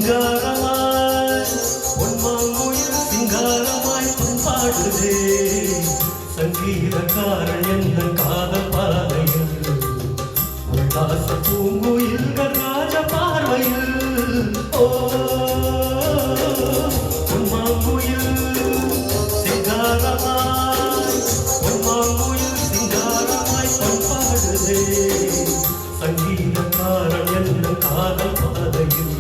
சிங்காரமாய் பொன்மாங்குயில் சிங்காரமாய் பண்பாடுதே சங்கீதக்காரன் என்ற காதல் பாதையில் உல்லாச பூங்குயில்கள் ராஜ பார்வையில் ஓ பொன்மாங்குயில் சிங்காரமாய் பொன்மாங்குயில் சிங்காரமாய் பண்பாடுதே சங்கீதக்காரன் என்ற காதல் பாதையில்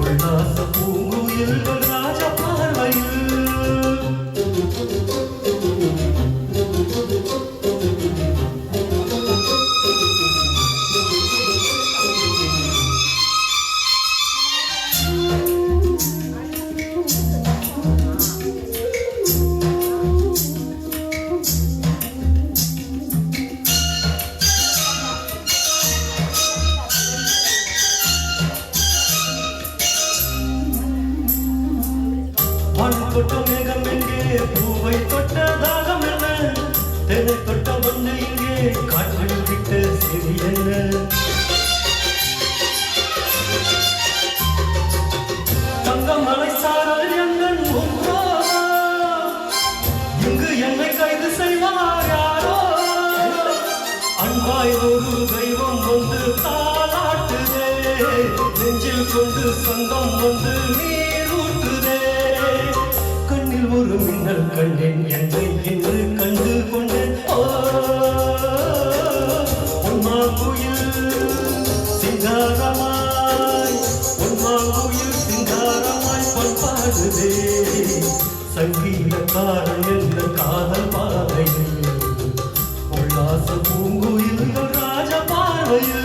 உல்லாச பூங்குயில்கள் ராஜ பார்வையில் தொட்ட மேகம் எங்கே பூவை தொட்ட தாகம் என்ன தென்னை தொட்ட மண்ணை இங்கே காற்றில் விட்ட செடி என்ன தங்கமலை சாரல் எங்கள் ஒன்றோ இங்கு என்னை கைது செய்வார் யாரோ அன்பாய் ஒரு தெய்வம் வந்து தாளாட்டுதே நெஞ்சில் கொண்டு சொந்தம் வந்து நீர் ஊற்றுதே ஒரு மின்னல் கண்டேன் என்னை என்று கண்டு கொண்டேன் பொன்மாங்குயில் சிங்காரமாய் பொன்மாங்குயில் சிங்காரமாய் பண்பாடுதே சங்கீதக்காரன் என்ற காதல் பாதையில் உல்லாச பூங்குயில்கள் ராஜ பார்வையில்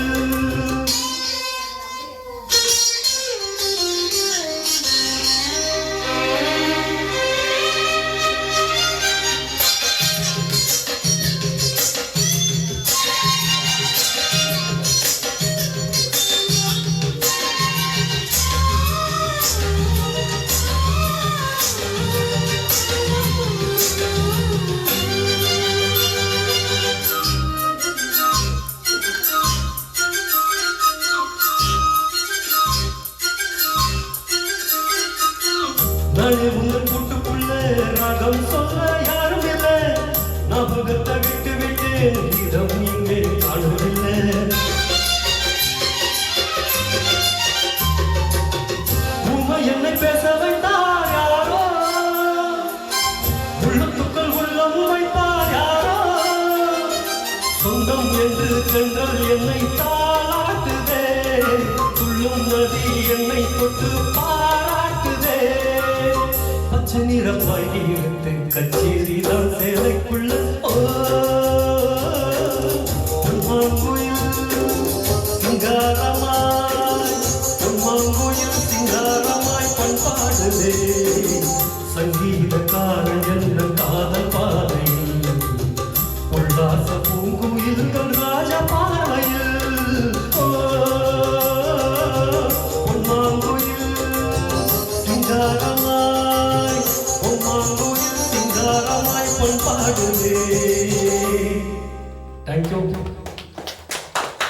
நாளை உங்கள் கூட்டுக்குள்ள ராகம் சொல்ல யாரும் இல்லை ஞாபகத்தை விட்டு விட்டு கீதம் இங்கே காணவில்லை உண்மை என்னை பேச வைத்தார் யாரோ உள்ளத்துக்கள் உள்ளம் வைப்பார் யாரோ சொந்தம் என்று சென்றால் என்னை தாளாட்டுதே துள்ளும் நதி என்னை தொட்டு பாராட்டுதே நிறப்பாய் எடுத்து கச்சேரி தான் சேலைக்குள்ள பொன்மாங்குயில் சிங்காரமாய் பொன்மாங்குயில் சிங்காரமாய் பண்பாடுதே சங்கீதக்காரன் என்ற காதல் பாதையில் உல்லாச பூங்குயில்கள் ராஜ பார்வையில் பொன்மாங்குயில் சிங்காரமாய் பொன்மாங்குயில் சிங்காரமாய் பண்பாடுதே. Thank you.